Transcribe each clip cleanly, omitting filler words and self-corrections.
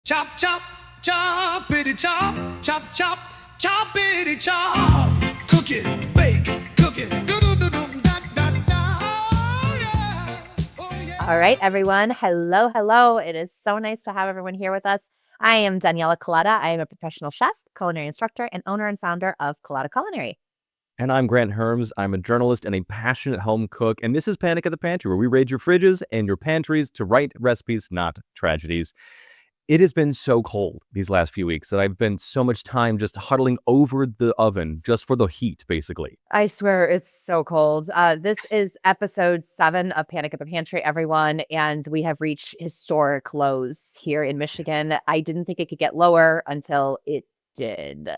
Chop, chop, choppity chop, chop, chop, choppity chop. Cook it, bake, cook it, do-do-do-do, da, da, da. Oh, yeah. Oh, yeah. All right, everyone. Hello, hello. It is so nice to have everyone here with us. I am Daniela Colada. I am a professional chef, culinary instructor, and owner and founder of Colada Culinary. And I'm Grant Herms. I'm a journalist and a passionate home cook. And this is Panic at the Pantry, where we raid your fridges and your pantries to write recipes, not tragedies. It has been so cold these last few weeks that I've been so much time just huddling over the oven just for the heat, basically. I swear it's so cold. This is episode 7 of Panic at the Pantry, everyone, and we have reached historic lows here in Michigan. I didn't think it could get lower until it did.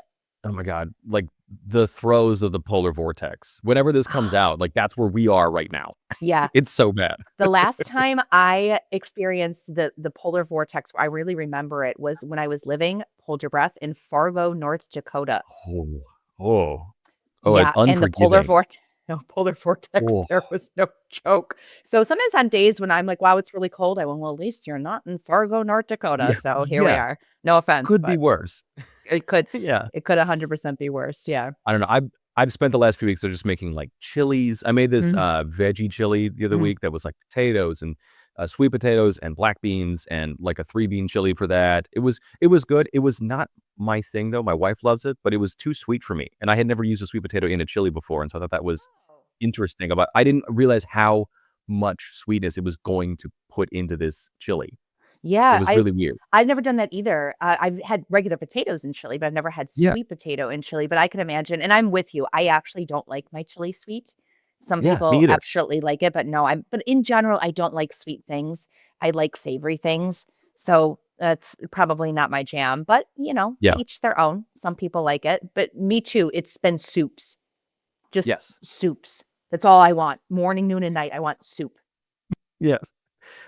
Oh my God. Like the throes of the polar vortex. Whenever this comes out, like that's where we are right now. Yeah. It's so bad. The last time I experienced the polar vortex, I really remember it, was when I was living, hold your breath, in Fargo, North Dakota. Oh, Yeah, it's and the polar unforgiving. polar vortex, Oh, there was no joke. So sometimes on days when I'm like, wow, it's really cold, I went, well, at least you're not in Fargo, North Dakota. yeah, So here we yeah. are. No offense, Could be but worse. it could Yeah. it could 100% be worse. Yeah. I don't know. I've spent the last few weeks just making like chilies. I made this Mm, veggie chili the other mm. week that was like potatoes and sweet potatoes and black beans and like a 3-bean chili for that. It was good. It was not my thing though. My wife loves it, but it was too sweet for me. And I had never used a sweet potato in a chili before, and so I thought that was Oh. interesting. About I didn't realize how much sweetness it was going to put into this chili. It Yeah, was really weird. I've never done that either. I've had regular potatoes in chili, but I've never had Yeah, sweet potato in chili, but I can imagine, and I'm with you. I actually don't like my chili sweet. Some yeah, me people either. absolutely like it, but no, but in general, I don't like sweet things. I like savory things. So that's probably not my jam, but to Yeah. each their own. Some people like it, but me too. It's been soups, just Yes. soups. That's all I want. Morning, noon, and night. I want soup. Yes.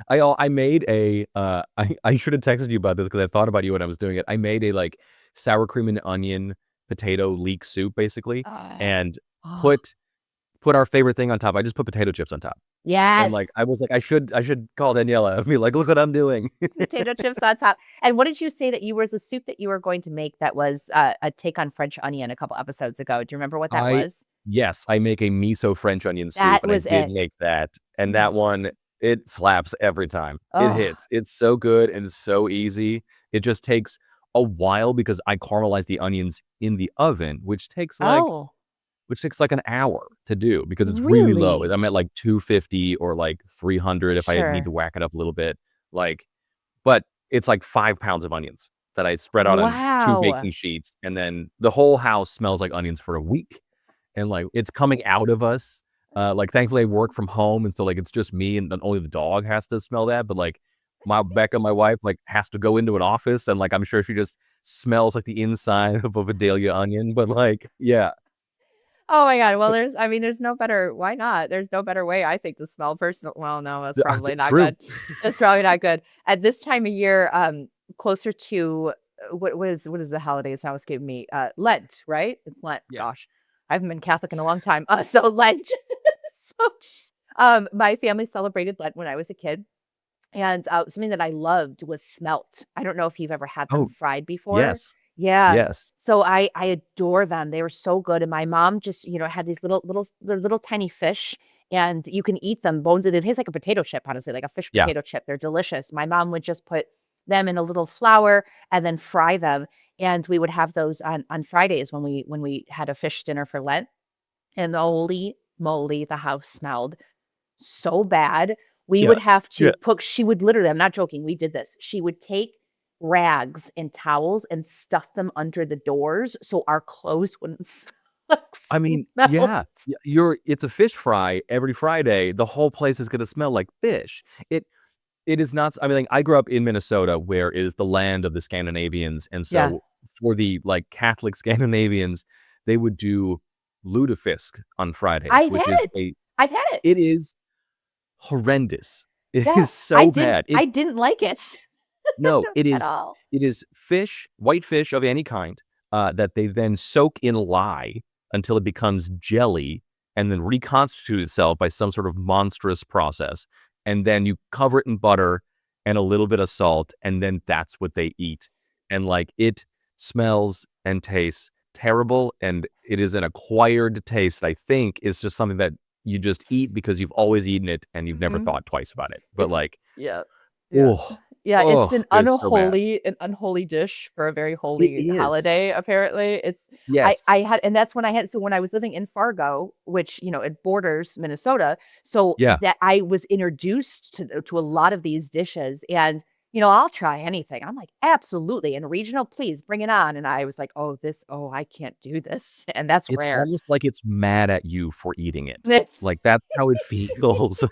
I made a I should have texted you about this because I thought about you when I was doing it. I made a like sour cream and onion potato leek soup basically, Uh, and oh, put our favorite thing on top. I just put potato chips on top. And yes. like I was like I should call Daniela and be like, look what I'm doing. Potato chips on top. And what did you say that you was the soup that you were going to make that was a take on French onion a couple episodes ago? Do you remember what that I was? Yes, I make a miso French onion soup, That and I was did it. make that. And Mm. that one, it slaps every time. It Oh, hits. It's so good and it's so easy. It just takes a while because I caramelize the onions in the oven, oh, which takes like an hour to do because it's really low. really? I'm at like 250 or like 300 if I need Sure. to whack it up a little bit. Like, but it's like 5 pounds of onions that I spread out on 2 Wow. baking sheets, and then the whole house smells like onions for a week. And like it's coming out of us. Like thankfully I work from home, and so like it's just me, and then only the dog has to smell that. But like my Becca, my wife, like has to go into an office, and like I'm sure she just smells like the inside of a Vidalia onion. But like, yeah, Oh my God. Well, there's no better. Why not? There's no better way, I think, to smell personal. Well, no, that's probably not true. good. That's probably not good. At this time of year, closer to what is the holidays now escaping me? Lent, right? It's Lent. Yeah. Gosh, I haven't been Catholic in a long time. So Lent. So, my family celebrated Lent when I was a kid, and something that I loved was smelt. I don't know if you've ever had them Oh, fried before. yes, Yeah. yes, So I adore them. They were so good, and my mom just, had these they're little tiny fish, and you can eat them, bones, and it tastes like a potato chip, honestly, like a fish yeah. potato chip. They're delicious. My mom would just put them in a little flour and then fry them, and we would have those on Fridays when we had a fish dinner for Lent, and holy moly, the house smelled so bad. We Yeah, would have yeah. to put she would literally, I'm not joking, we did this. She would take rags and towels and stuff them under the doors so our clothes wouldn't I mean, smell. yeah, it's a fish fry every Friday. The whole place is gonna smell like fish. It is not. I mean, like, I grew up in Minnesota, where it is the land of the Scandinavians, and Yeah. so for the like Catholic Scandinavians, they would do lutefisk on Fridays, I've which had is it. I've had it. it is horrendous. It Yeah. is so bad. I didn't like it No, at all. it is fish, white fish of any kind, that they then soak in lye until it becomes jelly, and then reconstitute itself by some sort of monstrous process. And then you cover it in butter and a little bit of salt, and then that's what they eat. And like it smells and tastes terrible, and it is an acquired taste that I think is just something that you just eat because you've always eaten it and you've never Mhm. thought twice about it. But It's like, yeah. Yeah. oh, Yeah, it's oh, it's so bad. an unholy dish for a very It holy is. holiday, apparently. It's Yes. I had and that's when I had so when I was living in Fargo, which, it borders Minnesota, so Yeah. that I was introduced to a lot of these dishes and, I'll try anything. I'm like, "Absolutely, and regional, please bring it on." And I was like, "Oh, I can't do this." And that's It's rare. almost like it's mad at you for eating it. Like that's how it feels.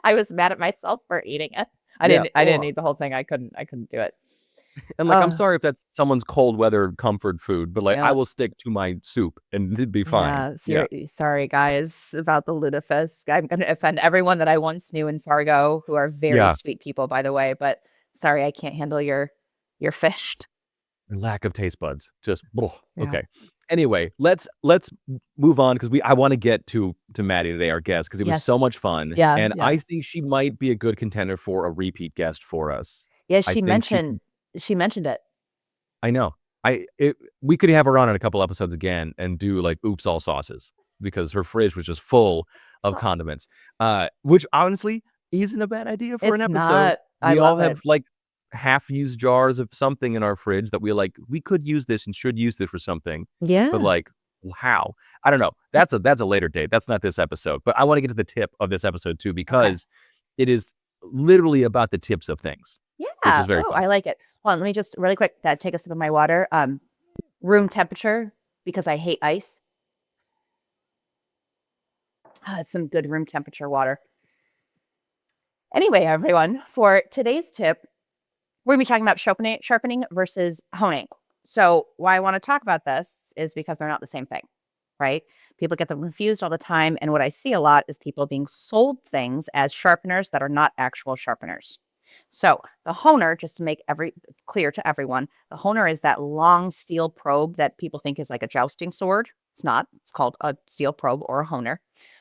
I was mad at myself for eating it. Yeah. I didn't Oh. eat the whole thing. I couldn't do it. And like, I'm Uh, sorry if that's someone's cold weather comfort food, but like I yeah. will stick to my soup and it'd be fine. Yeah, Yeah. sorry guys about the lutefisk. I'm gonna offend everyone that I once knew in Fargo, who are very Yeah. sweet people, by the way. But sorry, I can't handle your fish. Lack of taste buds. Just Yeah. okay. Anyway, let's move on because I want to get to Maddie today, our guest, because it was Yes. so much fun. Yeah. And I Yes. think she might be a good contender for a repeat guest for us. Yes. I think she could. She mentioned it. I know. We could have her on in a couple episodes again and do like oops all sauces because her fridge was just full of So condiments. Which honestly isn't a bad idea for an it's episode. not. I We all love it. have like half-used jars of something in our fridge that we could use this and should use this for something. But Yeah. like how? I don't know. That's a later date. That's not this episode. But I want to get to the tip of this episode too Okay. because it is literally about the tips of things, which is Yeah. very Oh, fun. I like it. Hold on, let me just really quick take a sip of my water. Room temperature because I hate ice. It's some good room temperature water. Anyway, everyone, for today's tip, we're going to be talking about sharpening versus honing. So, why I want to talk about this is because they're not the same thing, right? People get them confused all the time. And what I see a lot is people being sold things as sharpeners that are not actual sharpeners. So, the honer, just to make clear to everyone, the honer is that long steel probe that people think is like a jousting sword. It's not. It's called a steel probe or a honer.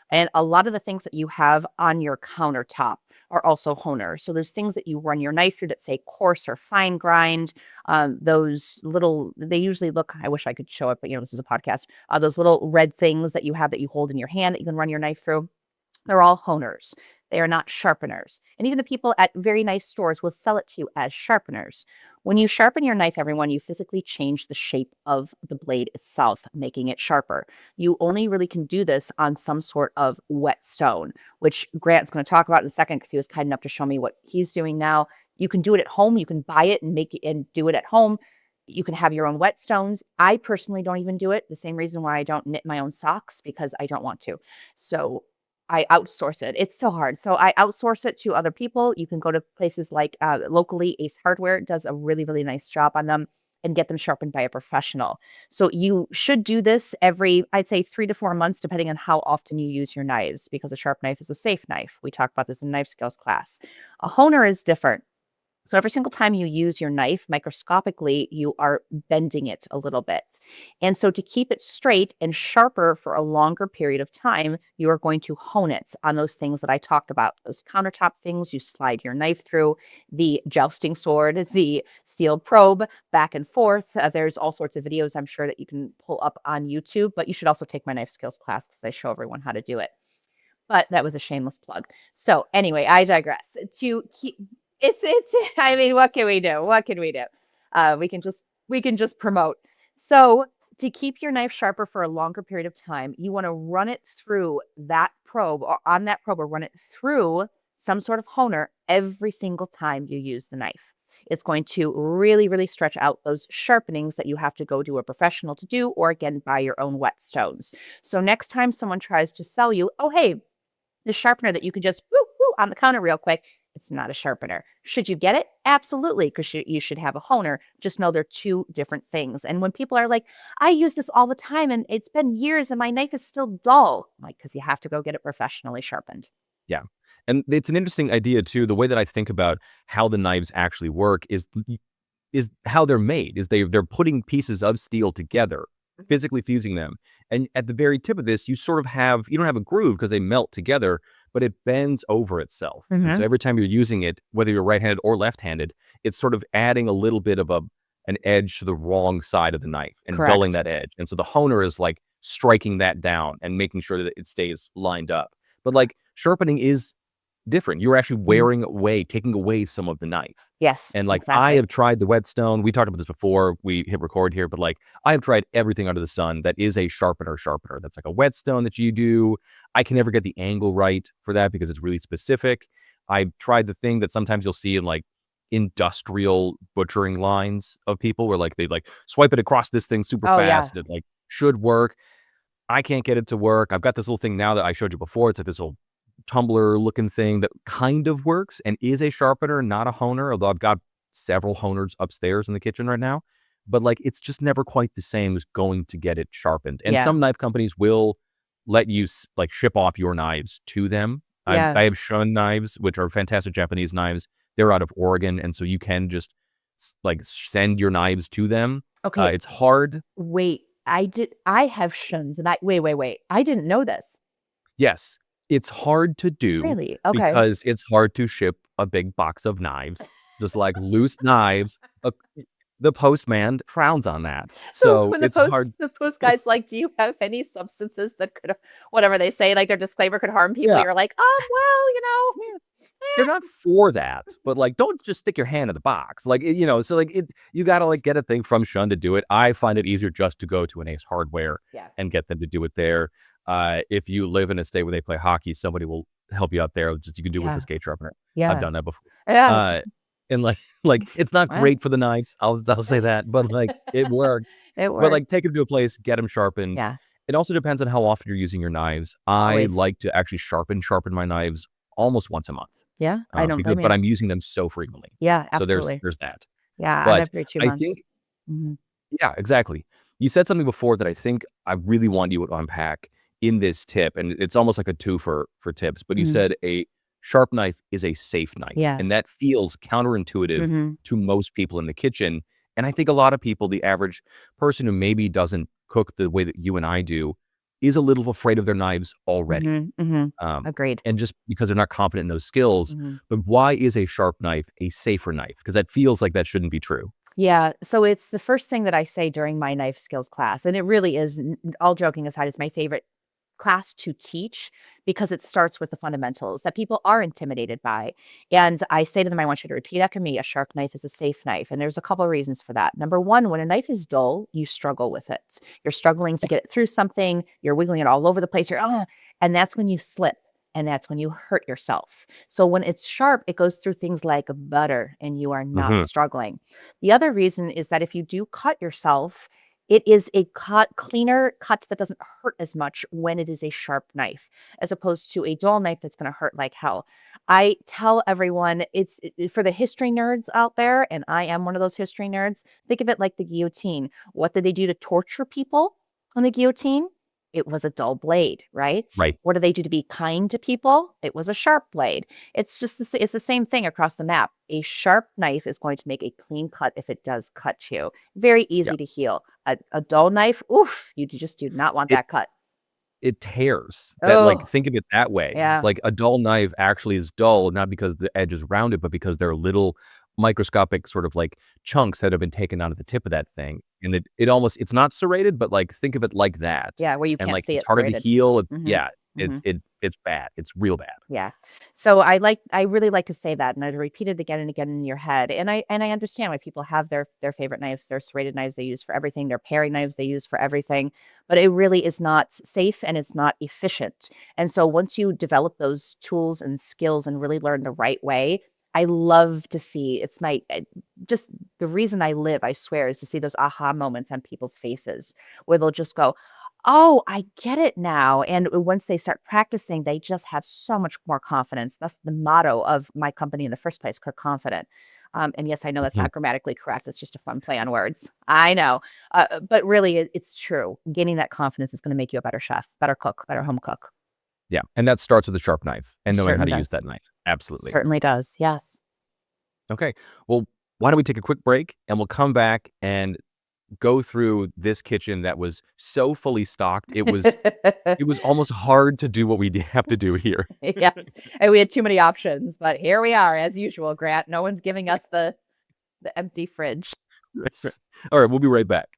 And a lot of the things that you have on your countertop are also honers. So there's things that you run your knife through that say coarse or fine grind. Those little, they usually look, I wish I could show it, but this is a podcast. Those little red things that you have that you hold in your hand that you can run your knife through. They're all honers. They are not sharpeners. And even the people at very nice stores will sell it to you as sharpeners. When you sharpen your knife, everyone, you physically change the shape of the blade itself, making it sharper. You only really can do this on some sort of whetstone, which Grant's going to talk about in a second because he was kind enough to show me what he's doing now. You can do it at home. You can buy it and make it and do it at home. You can have your own whetstones. I personally don't even do it. The same reason why I don't knit my own socks because I don't want to. So I outsource it. It's so hard. So I outsource it to other people. You can go to places like locally, Ace Hardware does a really, really nice job on them and get them sharpened by a professional. So you should do this every, I'd say 3 to 4 months, depending on how often you use your knives, because a sharp knife is a safe knife. We talked about this in knife skills class. A honer is different. So every single time you use your knife microscopically, you are bending it a little bit. And so to keep it straight and sharper for a longer period of time, you are going to hone it on those things that I talked about. Those countertop things you slide your knife through, the jousting sword, the steel probe, back and forth. There's all sorts of videos I'm sure that you can pull up on YouTube, but you should also take my knife skills class because I show everyone how to do it. But that was a shameless plug. So anyway, I digress. To keep it's I mean, what can we do? What can we do? We can just promote. So to keep your knife sharper for a longer period of time, you want to run it through that probe or on that probe or run it through some sort of honer every single time you use the knife. It's going to really, really stretch out those sharpenings that you have to go to a professional to do, or again, buy your own whetstones. So next time someone tries to sell you, oh, hey, the sharpener that you could just woo, woo, on the counter real quick, it's not a sharpener. Should you get it? Absolutely, because you should have a honer. Just know they're two different things. And when people are like, I use this all the time and it's been years and my knife is still dull, I'm like, because you have to go get it professionally sharpened. Yeah. And it's an interesting idea too. The way that I think about how the knives actually work is how they're made. Is they're putting pieces of steel together, physically fusing them. And at the very tip of this, you don't have a groove because they melt together, but it bends over itself. And so every time you're using it, whether you're right-handed or left-handed, it's sort of adding a little bit of an edge to the wrong side of the knife and dulling Correct. that edge. And so the honer is like striking that down and making sure that it stays lined up. But like sharpening is different. You're actually taking away some of the knife. Yes, And like I exactly. have tried the whetstone. We talked about this before we hit record here, but like I have tried everything under the sun that is a sharpener. That's like a whetstone that you do. I can never get the angle right for that because it's really specific. I've tried the thing that sometimes you'll see in like industrial butchering lines of people where like they like swipe it across this thing super Oh, yeah. fast. It like should work. I can't get it to work. I've got this little thing now that I showed you before. It's like this little tumbler looking thing that kind of works and is a sharpener, not a honer, although I've got several honers upstairs in the kitchen right now. But like it's just never quite the same as going to get it sharpened. And Yeah. some knife companies will let you like ship off your knives to them. Yeah. I have Shun knives, which are fantastic Japanese knives. They're out of Oregon, and so you can just like send your knives to them. Okay. It's hard. Wait, I have shuns and wait. I didn't know this. Yes, it's hard to do Really? Okay. because it's hard to ship a big box of knives, just like loose knives. The postman frowns on that. So when it's hard. the post guy's like, do you have any substances that could, whatever they say, like their disclaimer could harm people? Yeah. You're like, well, They're not for that, but like, don't just stick your hand in the box. Like, so like you got to like get a thing from Shun to do it. I find it easier just to go to an Ace Hardware Yeah. and get them to do it there. If you live in a state where they play hockey, somebody will help you out there. Just you can do it with Yeah. the skate sharpener. Yeah. I've done that before. Yeah. And like it's not Well. great for the knives. I'll say that, but like it works. It But works. like take them to a place, get them sharpened. Yeah. It also depends on how often you're using your knives. I Always. like to actually sharpen my knives almost once a month. Yeah. I don't blame But you. I'm using them so frequently. Yeah, So absolutely. there's that. Yeah. But I'm every 2 I months. think, Mhm. yeah, exactly. You said something before that I think I really want you to unpack in this tip, and it's almost like a two for tips. But you Mhm. said a sharp knife is a safe knife, Yeah. and that feels counterintuitive Mhm. to most people in the kitchen. And I think a lot of people, the average person who maybe doesn't cook the way that you and I do, is a little afraid of their knives already. Mhm. Mhm. Um, Agreed. and just because they're not confident in those skills. Mhm. But why is a sharp knife a safer knife? Because that feels like that shouldn't be true. Yeah, so it's the first thing that I say during my knife skills class, and it really is, all joking aside, it's my favorite class to teach because it starts with the fundamentals that people are intimidated by. And I say to them, I want you to repeat after me, a sharp knife is a safe knife. And there's a couple of reasons for that. Number one, when a knife is dull, you struggle with it. You're struggling to get it through something, you're wiggling it all over the place, and that's when you slip. And that's when you hurt yourself. So when it's sharp, it goes through things like butter and you are not Mhm. struggling. The other reason is that if you do cut yourself, it is a cleaner cut that doesn't hurt as much when it is a sharp knife, as opposed to a dull knife that's going to hurt like hell. I tell everyone for the history nerds out there, and I am one of those history nerds. Think of it like the guillotine. What did they do to torture people on the guillotine? It was a dull blade, right? Right. What do they do to be kind to people? It was a sharp blade. It's just it's the same thing across the map. A sharp knife is going to make a clean cut if it does cut you. Very easy Yeah. to heal. A dull knife, oof, you just do not want It that cut. it tears. That like Oh, think of it that way. yeah. It's like a dull knife actually is dull, not because the edge is rounded, but because there are little microscopic sort of like chunks that have been taken out of the tip of that thing. And it almost it's not serrated, but like think of it like that. Yeah, where you And can't like see it's it harder to serrated. heal. It's Mhm, yeah, mhm. it's bad. It's real bad. Yeah. So I really like to say that and I repeat it again and again in your head. And I understand why people have their favorite knives, their serrated knives they use for everything, their paring knives they use for everything, but it really is not safe and it's not efficient. And so once you develop those tools and skills and really learn the right way, I love to see it's my just the reason I live, I swear, is to see those aha moments on people's faces where they'll just go, "Oh, I get it now." And once they start practicing, they just have so much more confidence. That's the motto of my company in the first place, Cook Confident. And yes, I know that's Mhm. not grammatically correct. It's just a fun play on words. I know. But really, it's true. Gaining that confidence is going to make you a better chef, better cook, better home cook. Yeah. And that starts with a sharp knife and knowing how Certainly to use does. that knife. Absolutely. Certainly does. Yes. Okay. Well, why don't we take a quick break and we'll come back and go through this kitchen that was so fully stocked. It was almost hard to do what we have to do here. Yeah. And we had too many options, but here we are as usual, Grant. No one's giving us the empty fridge. All right, we'll be right back.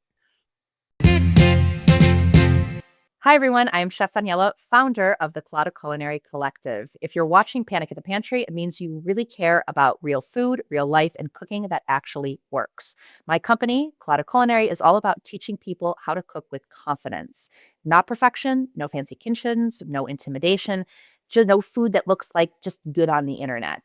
Hi, everyone. I'm Chef Daniela, founder of the Piccata Culinary Collective. If you're watching Panic at the Pantry, it means you really care about real food, real life, and cooking that actually works. My company, Piccata Culinary, is all about teaching people how to cook with confidence. Not perfection, no fancy kitchens, no intimidation, just no food that looks like just good on the internet.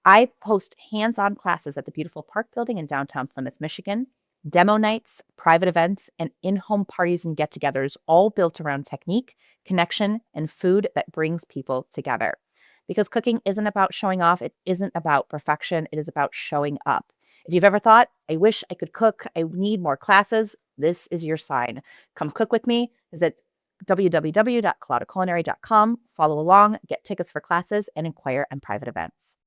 I post hands-on classes at the beautiful Park Building in downtown Plymouth, Michigan. Demo nights, private events, and in-home parties and get-togethers, all built around technique, connection, and food that brings people together. Because cooking isn't about showing off, it isn't about perfection, it is about showing up. If you've ever thought, I wish I could cook, I need more classes, this is your sign. Come cook with me. Visit www.claudaculinary.com, follow along, get tickets for classes, and inquire on private events.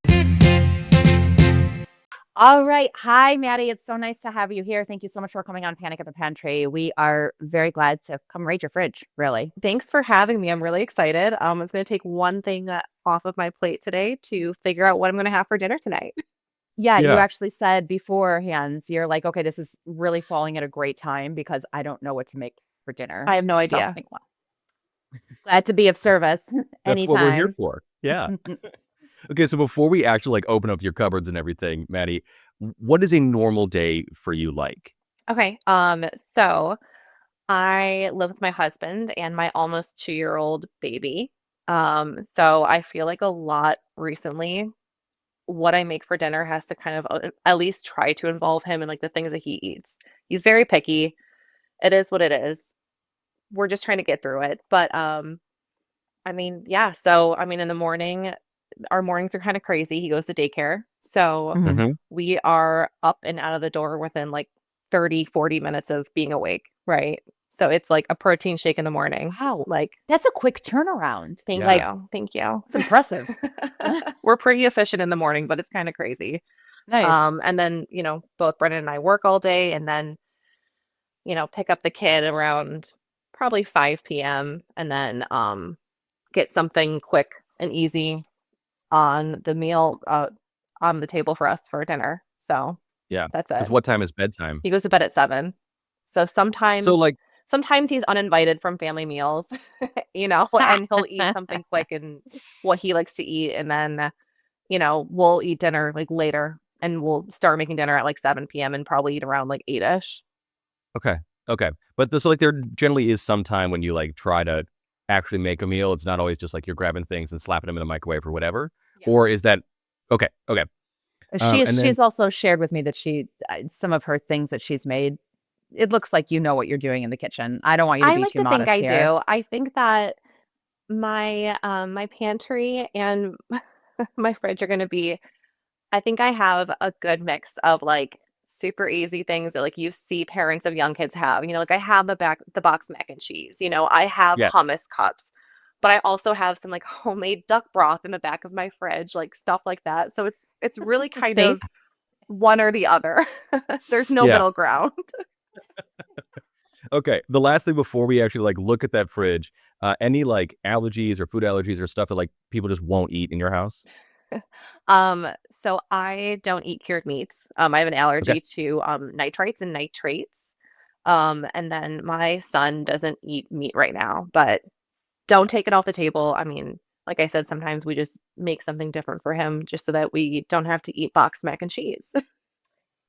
All right. Hi, Maddie. It's so nice to have you here. Thank you so much for coming on Panic at the Pantry. We are very glad to come raid your fridge, really. Thanks for having me. I'm really excited. I was going to take one thing off of my plate today to figure out what I'm going to have for dinner tonight. Yeah, you Yeah. actually said beforehand, you're like, okay, this is really falling at a great time because I don't know what to make for dinner. I have no So, idea. glad to be of service That's what we're here anytime. for. Yeah. Okay, so before we actually like open up your cupboards and everything, Maddie, what is a normal day for you like? Okay. So I live with my husband and my almost 2-year-old baby. So I feel like a lot recently, what I make for dinner has to kind of at least try to involve him in like the things that he eats. He's very picky. It is what it is. We're just trying to get through it. But I mean, yeah. So I mean, in the morning, our mornings are kind of crazy. He goes to daycare. So Mhm. Mm-hmm. we are up and out of the door within like 30, 40 minutes of being awake, right? So it's like a protein shake in the morning. Wow. Like, That's a quick turnaround. thank Yeah. you. Thank you. It's impressive. We're pretty efficient in the morning, but it's kind of crazy. Nice. And then, both Brennan and I work all day and then, pick up the kid around probably 5 p.m. and then get something quick and easy on the meal on the table for us for dinner. So Yeah. that's Because it. what time is bedtime? He goes to bed at 7. So So like, sometimes he's uninvited from family meals, and he'll eat something quick and what he likes to eat. And then, we'll eat dinner like later and we'll start making dinner at like 7 p.m. and probably eat around like 8-ish. okay. But so like there generally is some time when you like try to actually make a meal. It's not always just like you're grabbing things and slapping them in the microwave or whatever. Yeah. Or is that okay? and then- She's also shared with me that some of her things that she's made, it looks like you know what you're doing in the kitchen. I don't want you to I be like too to think modest I here. do. I think that my pantry and my fridge are gonna be I think I have a good mix of like super easy things that like you see parents of young kids have. Like I have the box mac and cheese. I have Yeah. hummus cups. But I also have some like homemade duck broth in the back of my fridge, like stuff like that. So it's really kind See? of one or the other. There's no Yeah. middle ground. Okay. The last thing before we actually like look at that fridge, any like allergies or food allergies or stuff that like people just won't eat in your house? So I don't eat cured meats. I have an allergy to nitrites and nitrates. And then my son doesn't eat meat right now, but don't take it off the table. I mean, like I said, sometimes we just make something different for him just so that we don't have to eat boxed mac and cheese.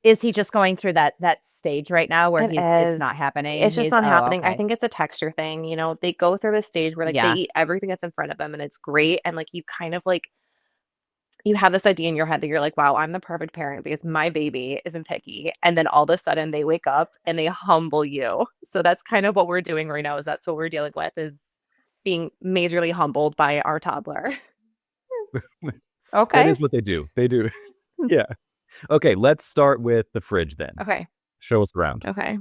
Is he just going through that stage right now where It it's not is. happening? It's just not happening. I Okay. think it's a texture thing. They go through this stage where like Yeah. they eat everything that's in front of them and it's great. And like you kind of like you have this idea in your head that you're like, wow, I'm the perfect parent because my baby isn't picky. And then all of a sudden they wake up and they humble you. So that's kind of what we're doing right now is that's what we're dealing with is being majorly humbled by our toddler. That Okay. is what they do. They do. Yeah. Okay, let's start with the fridge then. Okay. Show us around. Okay.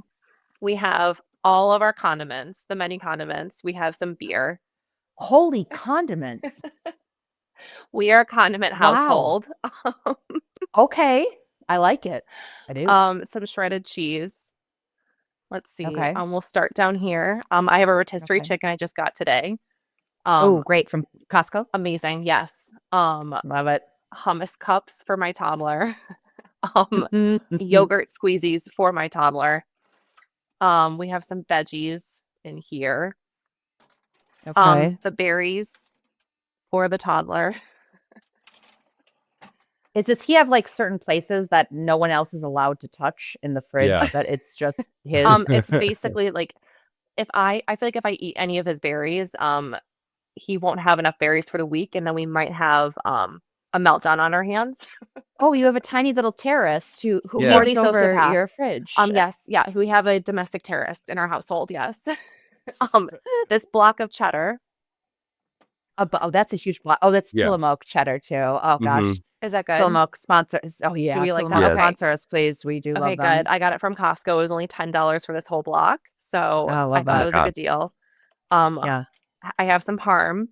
We have all of our condiments, the many condiments. We have some beer. Holy condiments. We are a condiment Wow. household. Okay. I like it. I do. Some shredded cheese. Let's see. Okay. We'll start down here. I have a rotisserie Okay. chicken I just got today. Oh, great. From Costco. Amazing. Yes. Love it. Hummus cups for my toddler. Yogurt. Yogurt squeezies for my toddler. We have some veggies in here. Okay. The berries for the toddler. Does he have like certain places that no one else is allowed to touch in the fridge? Yeah. That it's just his. It's basically like if I feel like if I eat any of his berries, he won't have enough berries for the week, and then we might have a meltdown on our hands. Oh, you have a tiny little terrorist who Yeah. lords He's a over sociopath. your fridge. Yes, yeah, we have a domestic terrorist in our household. Yes. This block of cheddar. Oh, that's a huge block. Oh, that's Yeah. Tillamook cheddar too. Oh gosh, Mhm. Is that good? Tillamook sponsor. Oh yeah, we like that? Tillamook Okay. sponsor us, please. We do Okay, love them. good. I got it from Costco. It was only $10 for this whole block, so Oh, I I love thought that. it was a God. good deal. Yeah. I have some parm.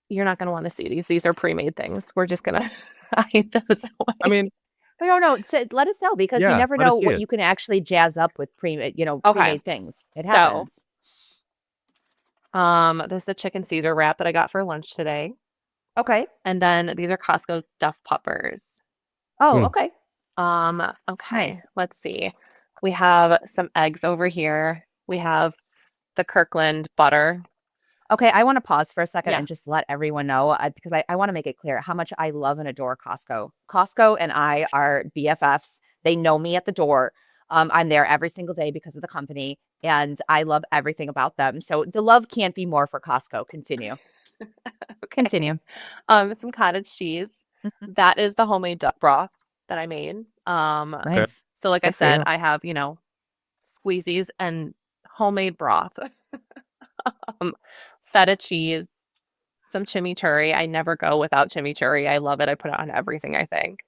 You're not gonna want to see these. These are pre-made things. We're just gonna hide those away. I mean, No. Let us know because you Yeah, never let us know see what it. you can actually jazz up with Okay. pre-made things. It So- happens. This is a chicken Caesar wrap that I got for lunch today, Okay. and then these are Costco stuffed puppers. Oh, Hmm. okay. Okay. Nice. Let's see. We have some eggs over here. We have the Kirkland butter. Okay, I want to pause for a second Yeah. and just let everyone know because I want to make it clear how much I love and adore Costco. Costco and I are BFFs. They know me at the door. I'm there every single day because of the company, and I love everything about them. So the love can't be more for Costco. Continue. Okay. Continue. Some cottage cheese. That is the homemade duck broth that I made. Nice. So like I Good for said, you. I have, squeezies and homemade broth. Feta cheese, some chimichurri. I never go without chimichurri. I love it. I put it on everything, I think.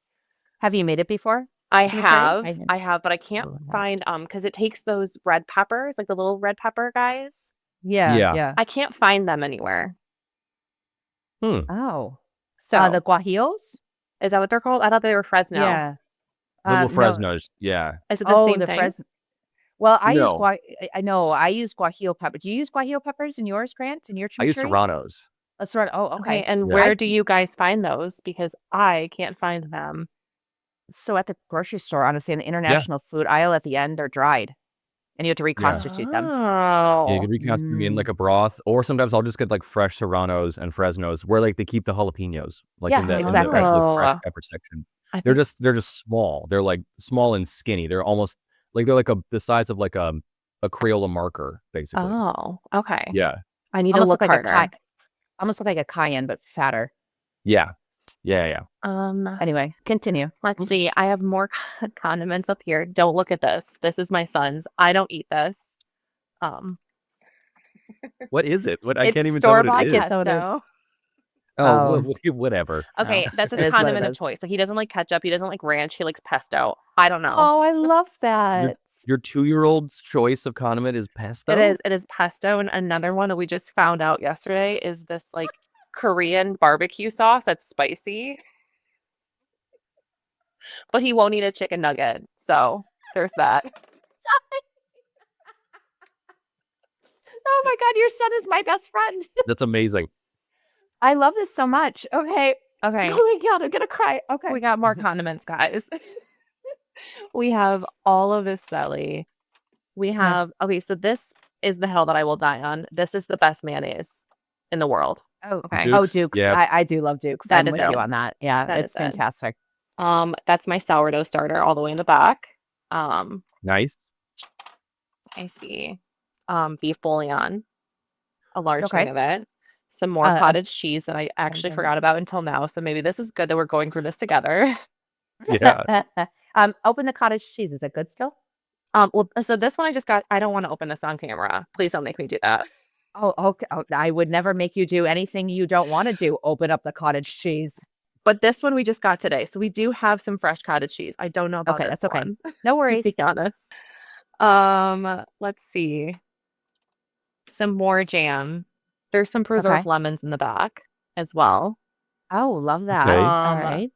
Have you made it before? I Chimichurri? have, but I can't Oh, no. find because it takes those red peppers, like the little red pepper guys. Yeah. Yeah. I can't find them anywhere. Oh. So The guajillos? is that what they're called? I thought they were Fresno. Yeah. Little No. Fresnos. Yeah. Is it the Oh, same the thing? Fresno. Well, I use No. I know I use guajillo pepper. Do you use guajillo peppers in yours, Grant? In your I use chimichurri? Serranos. That's right. Oh, Okay, okay. and Yeah. where do you guys find those? Because I can't find them. So at the grocery store, honestly, in the international food aisle at the end, they're dried, and you have to reconstitute them. Yeah, you Oh, can recast them in like a broth, or sometimes I'll just get like fresh Serranos and Fresnos, where like they keep the jalapenos, like Yeah, in the exactly. actual fresh Oh. pepper section. I They're think just small. They're like small and skinny. They're almost like the size of like a Crayola marker, basically. Oh, okay. Yeah, I need to Almost look look like harder. almost look like a cayenne, but fatter. yeah. Anyway, continue. Let's see. I have more condiments up here. Don't look at this. This is my son's. I don't eat this. What is it? What I It's can't even tell what store-bought it is. Can't tell what it- pesto. Oh, Oh. whatever. Okay, No, that's it his is what it condiment of is. choice. So he doesn't like ketchup. He doesn't like ranch. He likes pesto. I don't know. Oh, I love that. Your 2-year-old's choice of condiment is pesto. It is pesto. And another one that we just found out yesterday is this like Korean barbecue sauce that's spicy. But he won't eat a chicken nugget. So there's that. Oh my God, your son is my best friend. That's amazing. I love this so much. Okay. Okay. Oh my God, I'm gonna cry. Okay. We got more condiments, guys. We have all of this deli. We have okay, so this is the hill that I will die on. This is the best mayonnaise in the world. Oh, Okay. Oh, Dukes? Dukes. Yeah. I do love Dukes. That I'm is with it. you on that. Yeah, That it's is it. fantastic. That's my sourdough starter all the way in the back. Nice. I see. Beef bouillon, a large Okay. thing of it. Some more cottage cheese that I actually then- forgot about until now. So maybe this is good that we're going through this together. Yeah. Open the cottage cheese. Is it good still? Well, so this one I just got. I don't want to open this on camera. Please don't make me do that. Oh, okay. Oh, I would never make you do anything you don't want to do. Open up the cottage cheese. But this one we just got today. So we do have some fresh cottage cheese. I don't know about Okay, this that's okay. one, No to worries. be honest. Let's see. Some more jam. There's some preserved Okay. lemons in the back as well. Oh, love that. Okay. All right.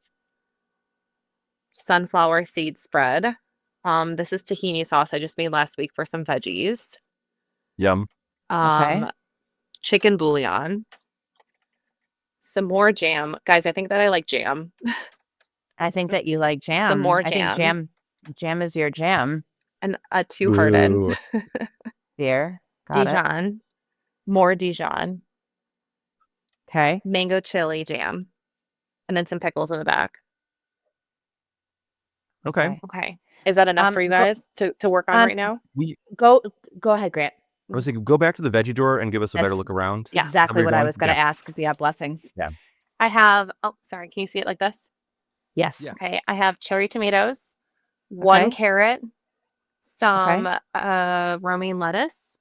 Sunflower seed spread. This is tahini sauce I just made last week for some veggies. Yum. Okay. Chicken bouillon. Some more jam. Guys, I think that I like jam. I think that you like jam. Some more I think jam. jam is your jam, And a two-hearted. Boo. dear. Got it. Dijon. More Dijon. Okay. Mango chili jam. And then some pickles in the back. Okay. Okay. Is that enough for you guys to work on right now? Go ahead, Grant. I was thinking, go back to the veggie drawer and give us a better That's look around. Yeah. Exactly what I going? was going to Yeah. ask. Yeah, blessings. Yeah. I have, oh, sorry. Can you see it like this? Yes. Yeah. Okay. I have cherry tomatoes, one Okay. carrot, some romaine lettuce.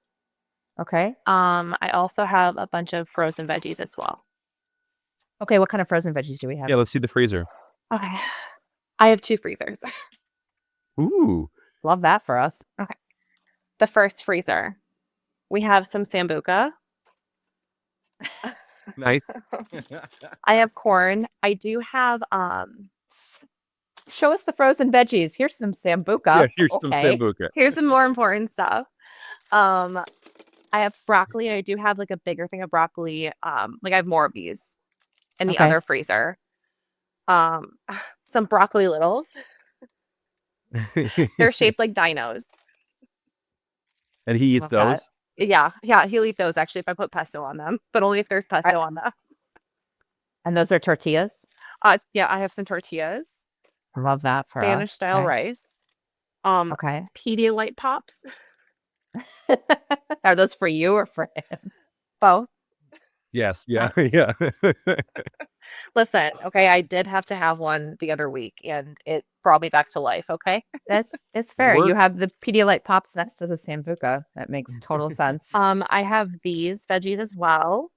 Okay. I also have a bunch of frozen veggies as well. Okay. What kind of frozen veggies do we have? Yeah, let's see the freezer. Okay. I have 2 freezers. Ooh. Love that for us. Okay. The first freezer, we have some sambuca. Nice. I have corn. I do have Show us the frozen veggies. Here's some sambuca. Yeah, here's some Okay. sambuca. here's some more important stuff. I have broccoli. I do have like a bigger thing of broccoli. Like I have more of these in the Okay. other freezer. Some broccoli littles. They're shaped like dinos. And he eats Love that. those. Yeah, he'll eat those actually if I put pesto on them, but only if there's pesto on them. And those are tortillas. Yeah, I have some tortillas, Love that for Spanish us. style Okay. rice, Okay. Pedialyte pops, Are those for you or for him? both. Yes. Yeah. Yeah. Listen, okay, I did have to have one the other week, and it brought me back to life. Okay. It's fair. We're- You have the Pedialyte pops next to the sambuca. That makes total sense. I have these veggies as well.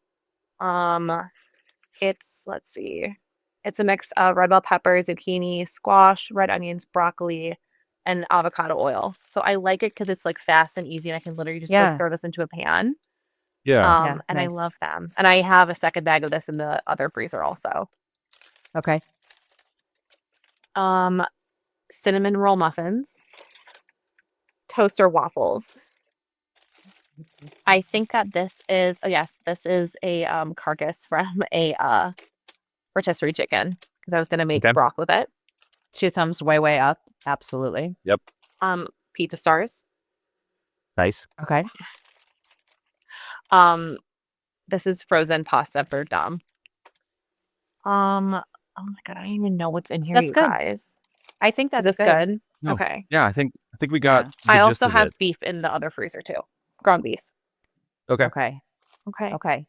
Let's see, it's a mix of red bell pepper, zucchini, squash, red onions, broccoli, and avocado oil. So I like it because it's like fast and easy, and I can literally just Yeah. like throw this into a pan. Yeah. Yeah, And I nice. love them. And I have a second bag of this in the other freezer also. Okay. Cinnamon roll muffins, toaster waffles. I think that this is this is a carcass from a rotisserie chicken because I was gonna make Okay. broth with it. 2 thumbs way up. Absolutely. Pizza stars. Nice. Okay. This is frozen pasta for Dom. Oh my god, I don't even know what's in here, That's you good. guys. I think Is that's this good? No. Okay. Yeah, I think we got. The I gist also of have it. beef in the other freezer too. Ground beef. Okay. Okay. Okay. Okay.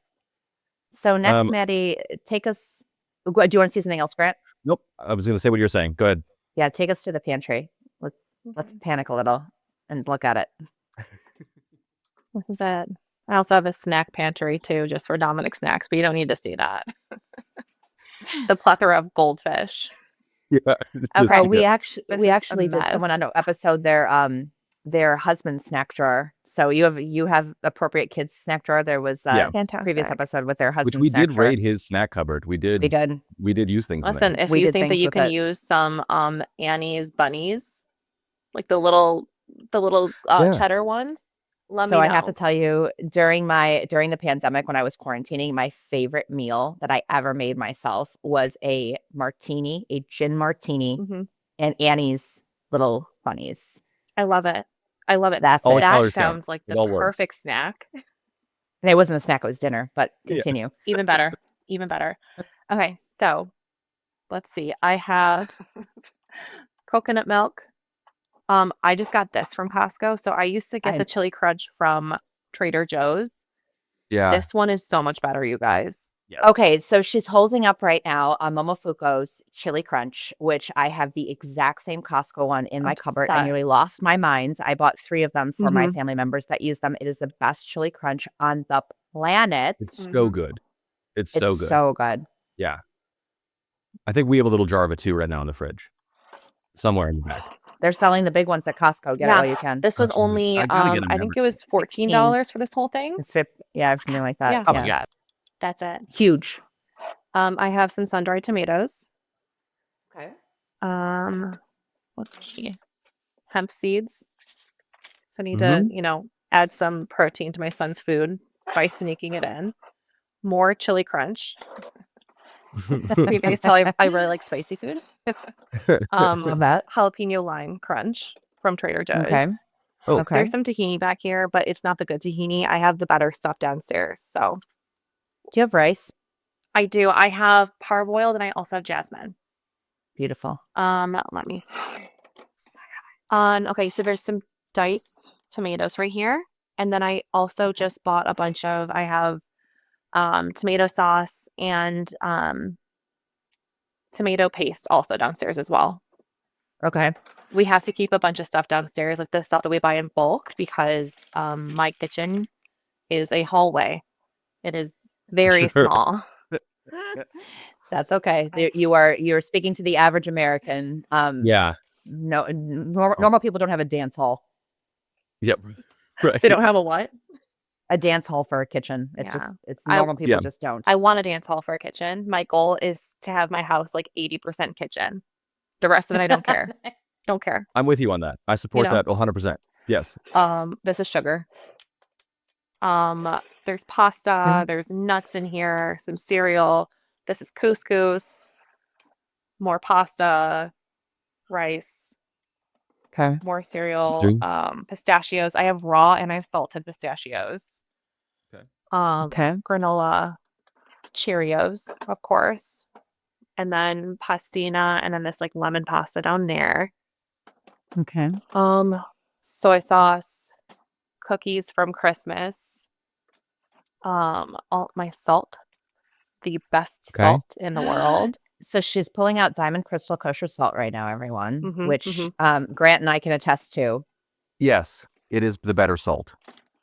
So next, Um, Maddie, take us. Do you want to see something else, Grant? Nope. I was going to say what you're saying. Go ahead. Yeah, take us to the pantry. Let's panic a little and look at it. This is it. I also have a snack pantry too, just for Dominic snacks, but you don't need to see that. The plethora of goldfish. Yeah. Okay, we yeah. actually This we is a actually did someone on mess. an episode their husband's snack drawer. So you have appropriate kids snack drawer. There was a Yeah. Fantastic. previous episode with their Which husband's we snack did drawer. raid his snack cupboard. We did. We did. We did use things. Listen, in there. if We you did think that things you with can it. use some Annie's bunnies, like the little Yeah. cheddar ones, let So me I know. have to tell you, during the pandemic when I was quarantining, my favorite meal that I ever made myself was a gin martini, Mhm. and Annie's little bunnies. I love it. I love it. That's All it. the That colors count. sounds like It the all works. perfect snack. And it wasn't a snack; it was dinner. But Yeah. continue. Even better. Even better. Okay, so let's see. I have coconut milk. I just got this from Costco. So I used to get I- the chili crunch from Trader Joe's. Yeah. This one is so much better, you guys. Yes. Okay, so she's holding up right now a Momofuku's Chili Crunch, which I have the exact same Costco one in my cupboard. I nearly Obsessed. lost my mind. I bought 3 of them for my Mhm. family members that use them. It is the best chili crunch on the planet. It's so Mhm. good. It's It's so good. so good. Yeah. I think we have a little jar of it too right now in the fridge, somewhere in the back. They're selling the big ones at Costco. Get it Yeah, while you can. This was Absolutely. only I gotta get a I think it was $16. $14 for this whole thing. It's something like that. Yeah. Oh my god. That's it. Huge. I have some sun-dried tomatoes. Okay. Let's see. hemp seeds. So I need Mhm. to, add some protein to my son's food by sneaking it in. More chili crunch. You guys tell I really like spicy food. Love that. Jalapeno lime crunch from Trader Joe's. Okay. Oh. Okay. There's some tahini back here, but it's not the good tahini. I have the better stuff downstairs. So Do you have rice? I do. I have parboiled and I also have jasmine. Beautiful. Let me see. Okay, so there's some diced tomatoes right here. And then I also just bought I have tomato sauce and tomato paste also downstairs as well. Okay. We have to keep a bunch of stuff downstairs, like the stuff that we buy in bulk, because my kitchen is a hallway. It is very Sure. small. That's okay. You're speaking to the average American. Yeah. No, normal people don't have a dance hall. Yep. Right. They don't have a what? A dance hall for a kitchen. Yeah. It's I- normal people Yeah. just don't. I want a dance hall for a kitchen. My goal is to have my house like 80% kitchen. The rest of it, I don't care. Don't care. I'm with you on that. I support know. that 100%. Yes. This is sugar. There's pasta, there's nuts in here, some cereal. This is couscous, more pasta, rice, Okay. more cereal, Interesting. pistachios. I have raw and I have salted pistachios. Okay. Okay. Granola, Cheerios, of course. And then pastina, and then this like lemon pasta down there. Okay. Soy sauce, cookies from Christmas. All my salt, the best Okay. salt in the world. So she's pulling out Diamond Crystal Kosher salt right now, everyone, Mhm, which Grant and I can attest to. Yes. It is the better salt.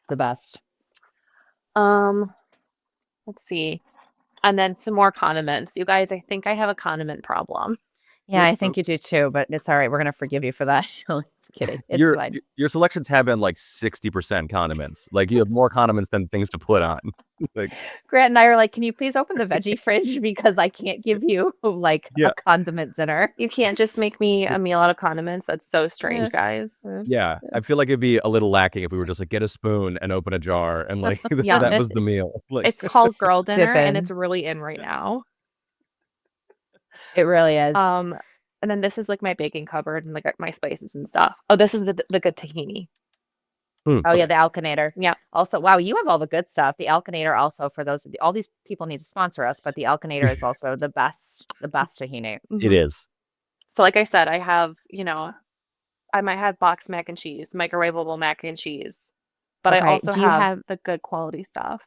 The best. Let's see. And then some more condiments. You guys, I think I have a condiment problem. Yeah, I think you do too, but it's all right. We're gonna forgive you for that. Just kidding. It's Your fine. your selections have been like 60% condiments. Like you have more condiments than things to put on. Like Grant and I are like, can you please open the veggie fridge because I can't give you like Yeah. a condiment dinner. You can't just make me a meal out of condiments. That's so strange, guys. yeah, I feel like it'd be a little lacking if we were just like get a spoon and open a jar and like Yeah. that was the meal. Like It's called girl dinner, and in. it's really in right now. It really is. And then this is like my baking cupboard and like my spices and stuff. Oh, this is the good tahini. Oh yeah, the Alkinator. Yeah. Also, wow, you have all the good stuff. The Alkinator also for those of all these people need to sponsor us, but the Alkinator is also the best tahini. it is. So like I said, I have, I might have boxed mac and cheese, microwavable mac and cheese, but I Okay, also do you have have- the good quality stuff.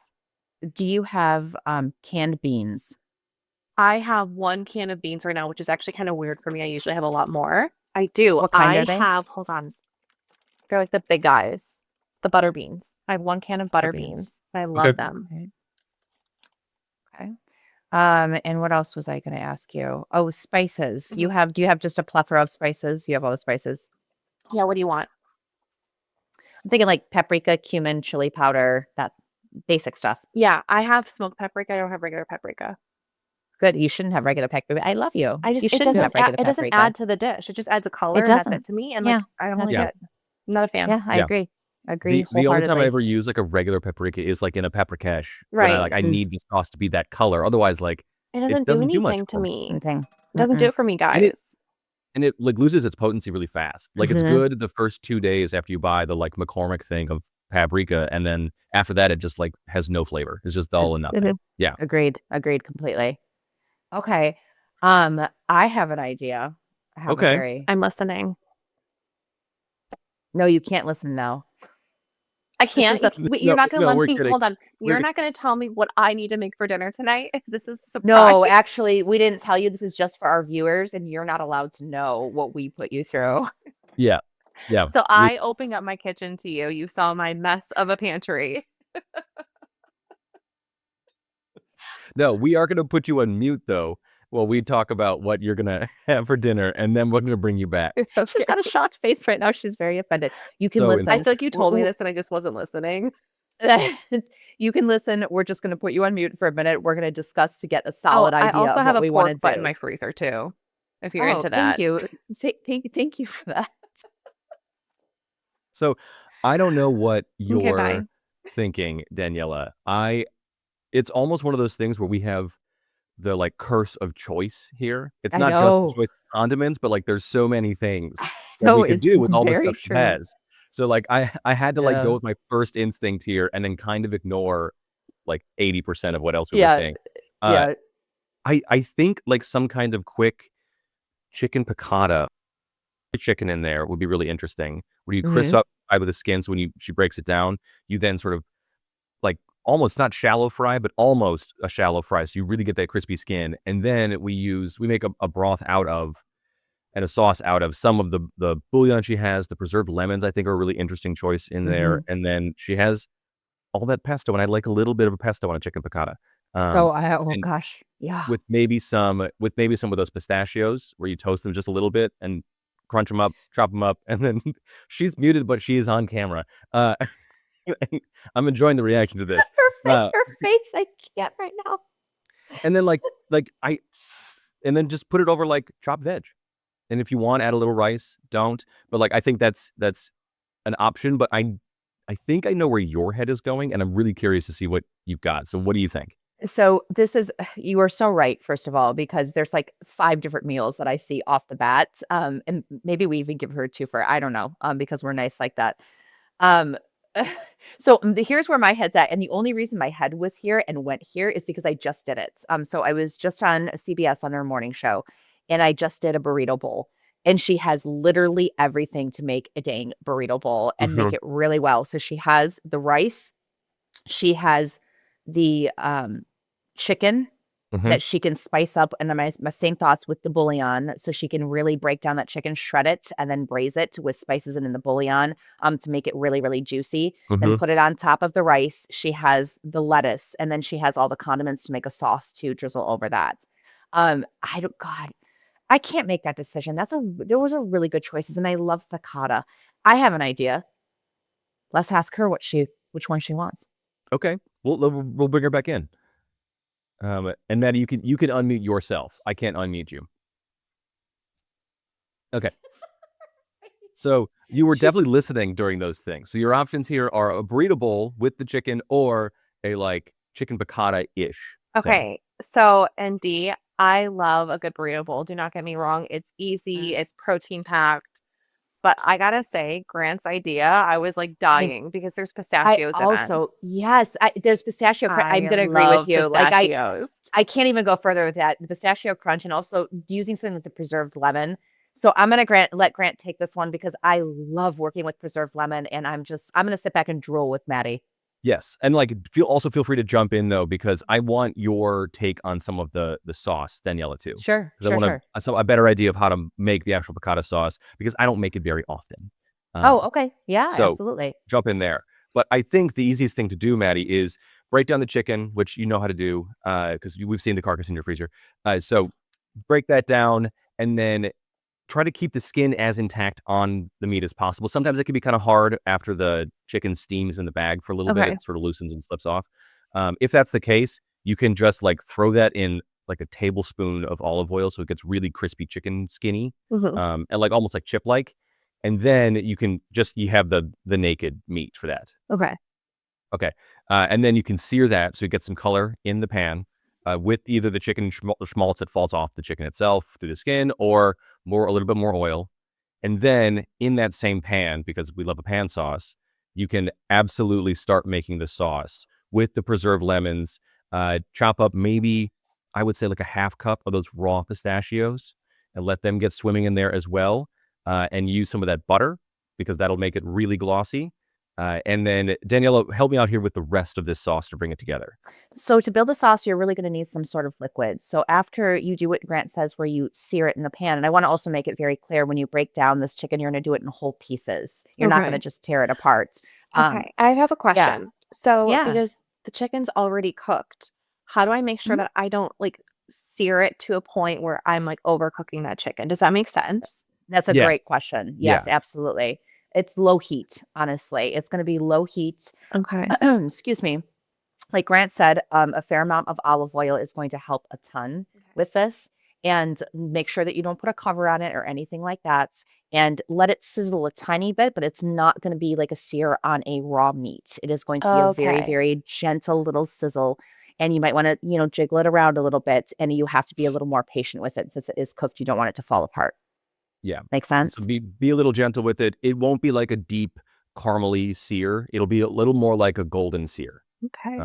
Do you have canned beans? I have one can of beans right now, which is actually kind of weird for me. I usually have a lot more. I do. What kind I are they? have, hold on. They're like the big guys, the butter beans. I have one can of butter beans. beans. I love them. Okay. And what else was I going to ask you? Oh, spices. Do you have just a plethora of spices? You have all the spices? Yeah, what do you want? I'm thinking like paprika, cumin, chili powder, that basic stuff. Yeah, I have smoked paprika. I don't have regular paprika. Good. You shouldn't have regular paprika. I love you. I just you it shouldn't have doesn't add, regular it doesn't paprika. add to the dish. It just adds a color, and that's doesn't. it to me. And Yeah, like I don't like Yeah. it. I'm not a fan. Yeah, I Yeah. agree. Agree. The only time I wholeheartedly. ever use like a regular paprika is like in a paprikash. Right. I need the sauce to be that color. Otherwise, like It doesn't, doesn't do do much anything to for me. Okay. It doesn't do it for me, guys. and it like loses its potency really fast. Like it's Mhm. good the first 2 days after you buy the like McCormick thing of paprika, and then after that it just like has no flavor. It's just all and nothing. Mhm. Yeah. Agreed completely. Okay. I have an idea. I have a Okay. very... I'm listening. No, you can't listen now. I can't. the- Wait, you're not going to let we're me. kidding. Hold on. You're We're- not going to tell me what I need to make for dinner tonight. This is a surprise. No, actually, we didn't tell you. This is just for our viewers, and you're not allowed to know what we put you through. Yeah. Yeah. So I opened up my kitchen to you. You saw my mess of a pantry. No, we are going to put you on mute though while we talk about what you're going to have for dinner, and then we're going to bring you back. She's got a shocked face right now. She's very offended. You can So listen. I feel like you told me Ooh. this and I just wasn't listening. You can listen. We're just going to put you on mute for a minute. We're going to discuss to get a solid idea. I also of have what a we want to pork butt do. in my freezer too. If you're into that. Thank you. Thank you for that. So I don't know what Okay, bye. you're thinking, Daniela. It's almost one of those things where we have the like curse of choice here. It's I not just the know. choice of condiments, but like there's so many things that No, we could it's do with all the very stuff she true. has. So like I had to like Yeah. go with my first instinct here and then kind of ignore like 80% of what else we were Yeah. saying. Uh Yeah. I think like some kind of quick chicken piccata chicken in there would be really interesting. Where you crisp Mhm. up the with the skin, so when she breaks it down, you then sort of like almost not shallow fry, but almost a shallow fry, so you really get that crispy skin. And then we make a broth out of and a sauce out of some of the bouillon she has. The preserved lemons I think are a really interesting choice in there. Mhm. And then she has all that pesto, and I like a little bit of a pesto on a chicken piccata. Oh And gosh. Yeah. with maybe some of those pistachios where you toast them just a little bit and crunch them up, chop them up, and then she's muted, but she is on camera. Uh, I'm enjoying the reaction to this. Uh, Her face, I can't right now. and then and then just put it over like chopped veg. And if you want, add a little rice. Don't. But like I think that's an option. But I think I know where your head is going, and I'm really curious to see what you've got. So what do you think? So this is you are so right, first of all, because there's like 5 different meals that I see off the bat. And maybe we even give her a twofer. I don't know, because we're nice like that. Um, here's where my head's at, and the only reason my head was here and went here is because I just did it. So I was just on CBS on her morning show, and I just did a burrito bowl, and she has literally everything to make a dang burrito bowl and make Mhm. it really well. So she has the rice, she has the chicken Mhm. that she can spice up, and then my same thoughts with the bouillon, so she can really break down that chicken, shred it, and then braise it with spices and in the bouillon, to make it really, really juicy. Then Mhm. put it on top of the rice. She has the lettuce, and then she has all the condiments to make a sauce to drizzle over that. I don't God, I can't make that decision. Those are really good choices, and I love piccata. I have an idea. Let's ask her which one she wants. Okay. We'll bring her back in. And Maddie, you can unmute yourself. I can't unmute you. Okay. So you were She's definitely listening during those things. So your options here are a burrito bowl with the chicken or a like chicken piccata-ish thing. Okay, so and D, I love a good burrito bowl. Do not get me wrong. It's easy, it's protein packed. But I gotta say, Grant's idea, I was like I dying because there's I pistachios in it. also yes, there's pistachio crunch. I'm I gonna agree with love you. Like pistachios. I can't even go further with that. The pistachio crunch and also using something with the preserved lemon. So I'm gonna let Grant take this one because I love working with preserved lemon, and I'm gonna sit back and drool with Maddie. Yes. And like feel free to jump in though, because I want your take on some of the sauce, Daniela, too. Sure, Because I sure, want sure. a better idea of how to make the actual piccata sauce because I don't make it very often. Oh, Um, okay. Yeah, so absolutely. jump in there. But I think the easiest thing to do, Maddie, is break down the chicken, which you know how to do because we've seen the carcass in your freezer. So break that down and then try to keep the skin as intact on the meat as possible. Sometimes it can be kind of hard after the chicken steams in the bag for a little bit. Okay. It sort of loosens and slips off. If that's the case, you can just like throw that in like a tablespoon of olive oil so it gets really crispy chicken skinny Mhm. and like almost like chip like. And then you have the naked meat for that. Okay. Okay. And then you can sear that so you get some color in the pan with either the chicken schmaltz that falls off the chicken itself through the skin or a little bit more oil. And then in that same pan, because we love a pan sauce, you can absolutely start making the sauce with the preserved lemons. Chop up maybe, I would say like a half cup of those raw pistachios and let them get swimming in there as well. And use some of that butter because that'll make it really glossy. And then Daniela, help me out here with the rest of this sauce to bring it together. So to build the sauce, you're really going to need some sort of liquid. So after you do what Grant says, where you sear it in the pan, and I want to also make it very clear when you break down this chicken, you're going to do it in whole pieces. You're not going to Okay. just tear it apart. Um, Okay. I have a yeah, question. So, yeah. because the chicken's already cooked, how do I make sure Mhm. that I don't like sear it to a point where I'm like overcooking that chicken? Does that make sense? That's a great Yes. question. Yes, Yeah. absolutely. It's low heat, honestly. It's going to be low heat. Okay. Excuse me. Like Grant said, a fair amount of olive oil is going to help a ton with this. and make sure that you don't put a cover on it or anything like that, and let it sizzle a tiny bit, but it's not going to be like a sear on a raw meat. It is going to be a very, Okay. very gentle little sizzle. And you might want to, jiggle it around a little bit, and you have to be a little more patient with it since it is cooked. You don't want it to fall apart. Yeah. Make So sense? be a little gentle with it. It won't be like a deep caramely sear. It'll be a little more like a golden sear. Okay.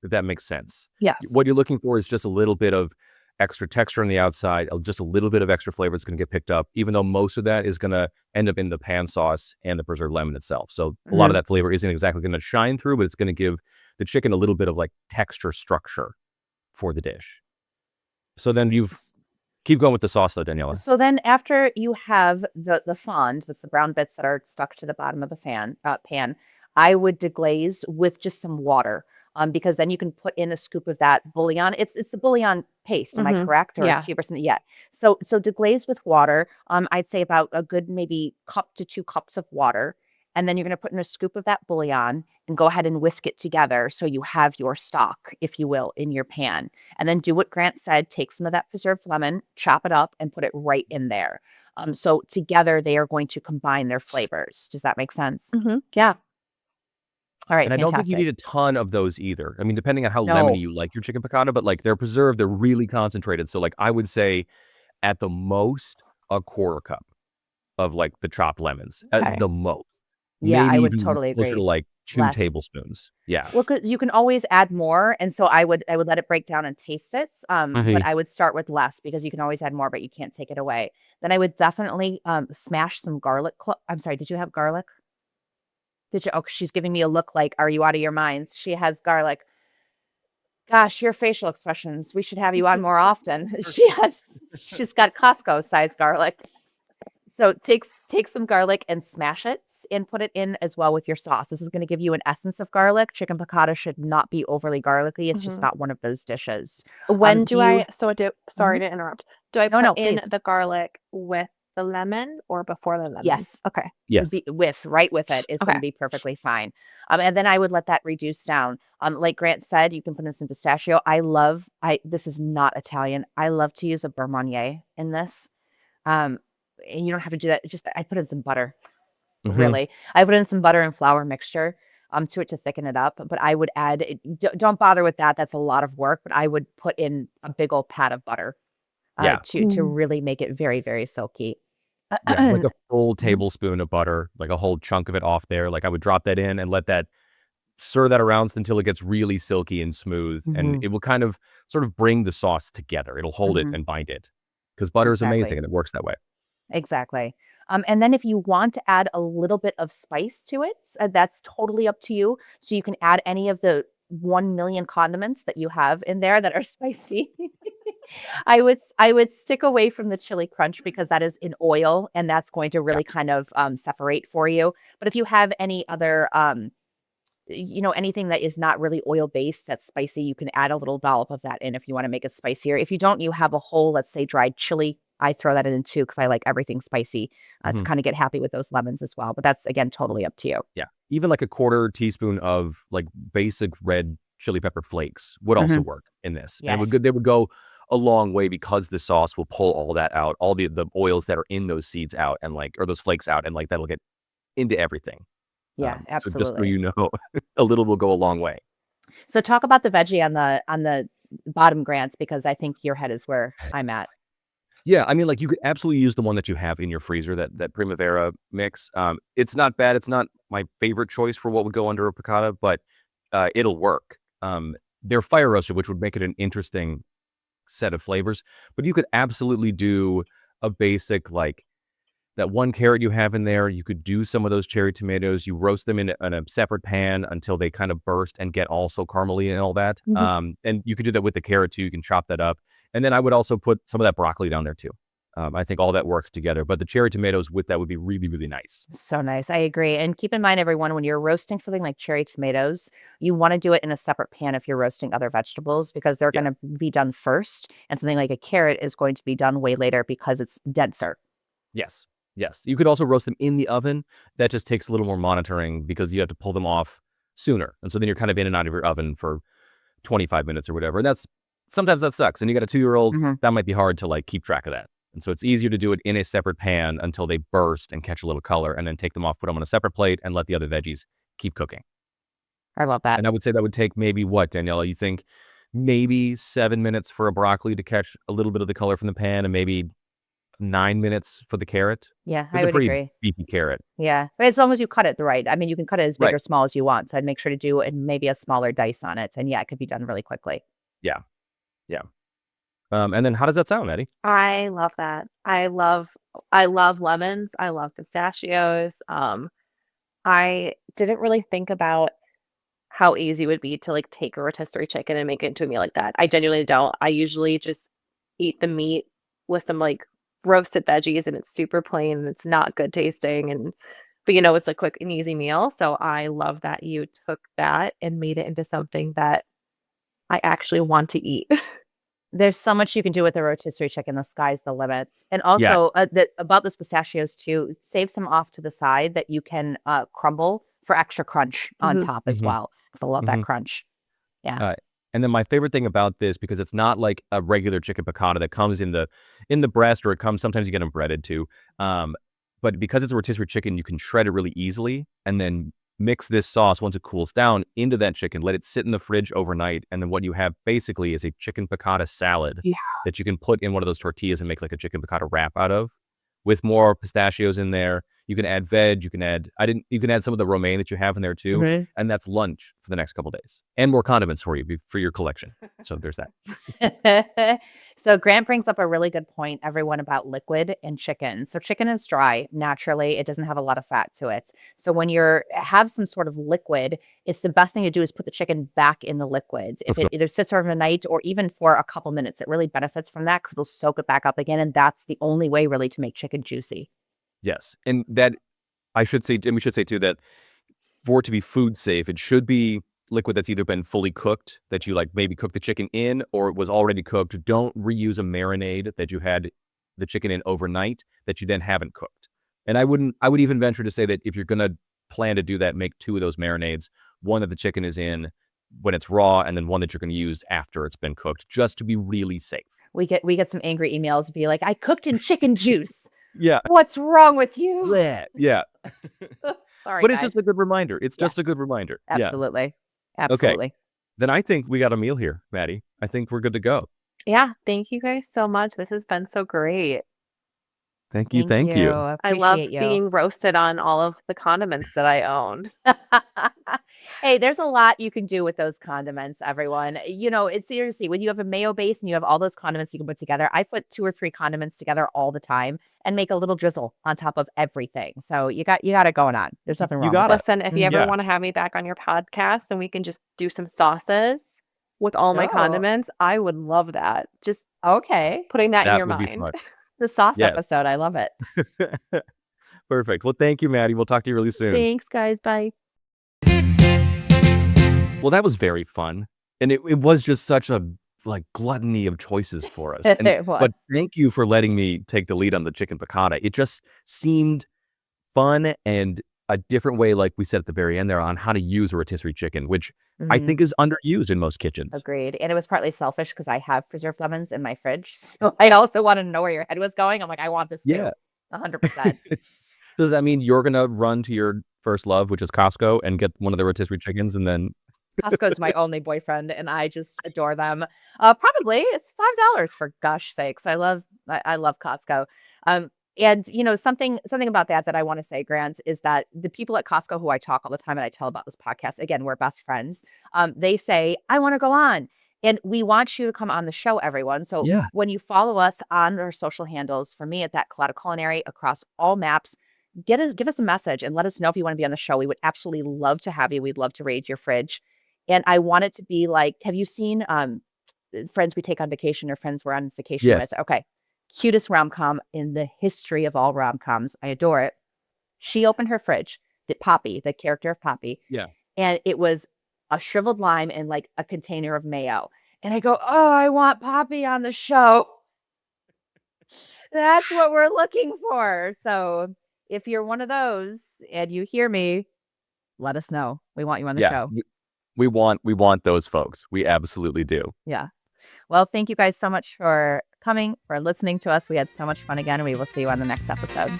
If that makes sense. Yes. What you're looking for is just a little bit of extra texture on the outside, just a little bit of extra flavor that's going to get picked up, even though most of that is going to end up in the pan sauce and the preserved lemon itself. So a lot of that flavor isn't exactly going to shine through, but it's going to give the chicken a little bit of like texture structure for the dish. So then keep going with the sauce though, Daniela. So then after you have the fond, that's the brown bits that are stuck to the bottom of the pan, I would deglaze with just some water. Because then you can put in a scoop of that bouillon. It's the bouillon paste, am I correct? Or Yeah. cube or something? Yeah. So deglaze with water. I'd say about a good maybe cup to 2 cups of water. And then you're going to put in a scoop of that bouillon and go ahead and whisk it together so you have your stock, if you will, in your pan. And then do what Grant said, take some of that preserved lemon, chop it up, and put it right in there. So together they are going to combine their flavors. Does that make sense? Yeah. All right, And I don't think you fantastic. need a ton of those either. I mean, depending on how No. lemony you like your chicken piccata, but like they're preserved, they're really concentrated. So like I would say at the most a quarter cup of like the chopped lemons Okay. at the most. Yeah, Maybe I would even totally closer to agree. like 2 Less. tablespoons. Yeah. Well, 'cause you can always add more, and so I would let it break down and taste it. But I would start with less because you can always add more, but you can't take it away. Then I would definitely smash some garlic. I'm sorry, did you have garlic? Did you? Oh, she's giving me a look like, "Are you out of your minds?" She has garlic. Gosh, your facial expressions. We should have you on more often. She's got Costco size garlic. So take some garlic and smash it and put it in as well with your sauce. This is going to give you an essence of garlic. Chicken piccata should not be overly garlicky. It's just not one of those dishes. When Do do you? sorry to interrupt. Do I No, put no, in please. the garlic with the lemon or before the lemon? Yes. Okay. Yes. Right with it is going Okay. to be perfectly fine. And then I would let that reduce down. Like Grant said, you can put in some pistachio. This is not Italian. I love to use a beurre Marnier in this. And you don't have to do that. Just I put in some butter. Mhm. Really, I put in some butter and flour mixture to it to thicken it up. But I would add. Don't bother with that. That's a lot of work. But I would put in a big old pat of butter. Yeah. To really make it very, very silky. Yeah. Like a full Mhm. tablespoon of butter, like a whole chunk of it off there. Like I would drop that in and let that stir that around until it gets really silky and smooth. And Mhm. it will kind of sort of bring the sauce together. It'll hold it Mhm. and bind it. Because butter is amazing Exactly. and it works that way. Exactly. And then if you want to add a little bit of spice to it, that's totally up to you. So you can add any of the 1 million condiments that you have in there that are spicy. I would stick away from the chili crunch because that is in oil and that's going to really kind of separate for you. But if you have any other anything that is not really oil based that's spicy, you can add a little dollop of that in if you want to make it spicier. If you don't, you have a whole, let's say, dried chili. I throw that in too because I like everything spicy to Mhm. kind of get happy with those lemons as well. But that's again totally up to you. Yeah. Even like a quarter teaspoon of like basic red chili pepper flakes would also Mhm. work in this. And Yes. they would go a long way because the sauce will pull all that out, all the oils that are in those seeds out and like, or those flakes out, and like that'll get into everything. Yeah, So just so absolutely. you know, a little will go a long way. So talk about the veggie on the bottom, Grants, because I think your head is where I'm at. Yeah, I mean, like you could absolutely use the one that you have in your freezer, that Primavera mix. It's not bad. It's not my favorite choice for what would go under a piccata, but it'll work. They're fire roasted, which would make it an interesting set of flavors. But you could absolutely do a basic like that one carrot you have in there. You could do some of those cherry tomatoes. You roast them in a separate pan until they kind of burst and get also caramely and all that. And you could do that with the carrot too. You can chop that up. And then I would also put some of that broccoli down there too. I think all that works together. But the cherry tomatoes with that would be really, really nice. So nice. I agree. And keep in mind, everyone, when you're roasting something like cherry tomatoes, you want to do it in a separate pan if you're roasting other vegetables because they're going Yes. to be done first. And something like a carrot is going to be done way later because it's denser. Yes. Yes. You could also roast them in the oven. That just takes a little more monitoring because you have to pull them off sooner. And so then you're kind of in and out of your oven for 25 minutes or whatever. And that's sometimes that sucks. And you got a 2-year-old, Mhm. that might be hard to like keep track of that. And so it's easier to do it in a separate pan until they burst and catch a little color, and then take them off, put them on a separate plate, and let the other veggies keep cooking. I love that. And I would say that would take maybe what, Daniela? You think maybe 7 minutes for a broccoli to catch a little bit of the color from the pan, and maybe 9 minutes for the carrot? Yeah, It's I a would pretty agree. beefy carrot. Yeah, but as long as you cut it right. I mean, you can cut it as big Right. or small as you want. So I'd make sure to do it maybe a smaller dice on it. And yeah, it could be done really quickly. Yeah. And then how does that sound, Maddie? I love that. I love lemons. I love pistachios. I didn't really think about how easy it would be to like take a rotisserie chicken and make it into a meal like that. I genuinely don't. I usually just eat the meat with some like roasted veggies, and it's super plain and it's not good tasting, but it's a quick and easy meal. So I love that you took that and made it into something that I actually want to eat. There's so much you can do with the rotisserie chicken. The sky's the limits. And Yeah. also about those pistachios too, save some off to the side that you can crumble for extra crunch on Mhm. top as Mhm. well. I love that Mhm. crunch. Yeah. Uh, and then my favorite thing about this, because it's not like a regular chicken piccata that comes in the breast, or it comes, sometimes you get them breaded too. But because it's a rotisserie chicken, you can shred it really easily, and then mix this sauce once it cools down into that chicken. Let it sit in the fridge overnight, and then what you have basically is a chicken piccata salad Yeah. that you can put in one of those tortillas and make like a chicken piccata wrap out of, with more pistachios in there. You can add veg. You can add some of the romaine that you have in there too. Mhm. And that's lunch for the next couple days, and more condiments for you for your collection. So there's that. So Grant brings up a really good point, everyone, about liquid and chicken. So chicken is dry naturally; it doesn't have a lot of fat to it. So when you have some sort of liquid, it's the best thing to do is put the chicken back in the liquids. If it either sits overnight or even for a couple minutes, it really benefits from that because it'll soak it back up again, and that's the only way really to make chicken juicy. Yes, and that I should say, and we should say too, that for it to be food safe, it should be liquid that's either been fully cooked, that you like maybe cook the chicken in, or it was already cooked. Don't reuse a marinade that you had the chicken in overnight that you then haven't cooked. And I would even venture to say that if you're gonna plan to do that, make 2 of those marinades, one that the chicken is in when it's raw, and then one that you're gonna use after it's been cooked, just to be really safe. We get some angry emails be like, "I cooked in chicken juice. Yeah. What's wrong with you?" Bleh. Yeah. Sorry, But it's guys. just a good reminder. It's Yeah. just a good reminder. Yeah. Absolutely. Okay. Absolutely. Then I think we got a meal here, Maddie. I think we're good to go. Yeah. Thank you guys so much. This has been so great. Thank you. Thank Thank you. you. I love Appreciate you. being roasted on all of the condiments that I own. Hey, there's a lot you can do with those condiments, everyone. It's seriously, when you have a mayo base and you have all those condiments you can put together, I put 2 or 3 condiments together all the time and make a little drizzle on top of everything. So you got it going on. There's nothing You wrong got with it. Listen, if you ever Yeah. want to have me back on your podcast and we can just do some sauces with all my Oh. condiments, I would love that. Just it. Okay. putting that in That your would be mind. fun. The sauce Yes. episode. I love it. Perfect. Well, thank you, Maddie. We'll talk to you really soon. Thanks, guys. Bye. Well, that was very fun. And it was just such a like gluttony of choices for us. It was. But thank you for letting me take the lead on the chicken piccata. It just seemed fun, and a different way, like we said at the very end there, on how to use a rotisserie chicken, which I Mhm. think is underused in most kitchens. Agreed. And it was partly selfish because I have preserved lemons in my fridge. So I also wanted to know where your head was going. I'm like, I want this too. Yeah. 100%. Does that mean you're gonna run to your first love, which is Costco, and get one of the rotisserie chickens, and then Costco's my only boyfriend, and I just adore them. Probably it's $5 for gosh sakes. I love Costco. And something about that I want to say, Grant, is that the people at Costco who I talk all the time and I tell about this podcast, again, we're best friends. They say, I want to go on. And we want you to come on the show, everyone. So Yeah. when you follow us on our social handles, for me at That Colada Culinary across all maps, give us a message and let us know if you want to be on the show. We would absolutely love to have you. We'd love to raid your fridge. And I want it to be like, have you seen Friends We Take on Vacation or Friends We're on Vacation Yes. with? Okay. Cutest rom-com in the history of all rom-coms. I adore it. She opened her fridge, Poppy, the character of Poppy. Yeah. And it was a shriveled lime and like a container of mayo. And I go, oh, I want Poppy on the show. That's what we're looking for. So if you're one of those and you hear me, let us know. We want you on the Yeah. show. We want those folks. We absolutely do. Yeah. Well, thank you guys so much for coming, for listening to us. We had so much fun again, and we will see you on the next episode.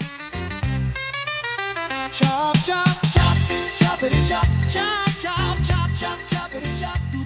Chop, chop, chop, choppity chop, chop, chop, chop, chop, choppity chop.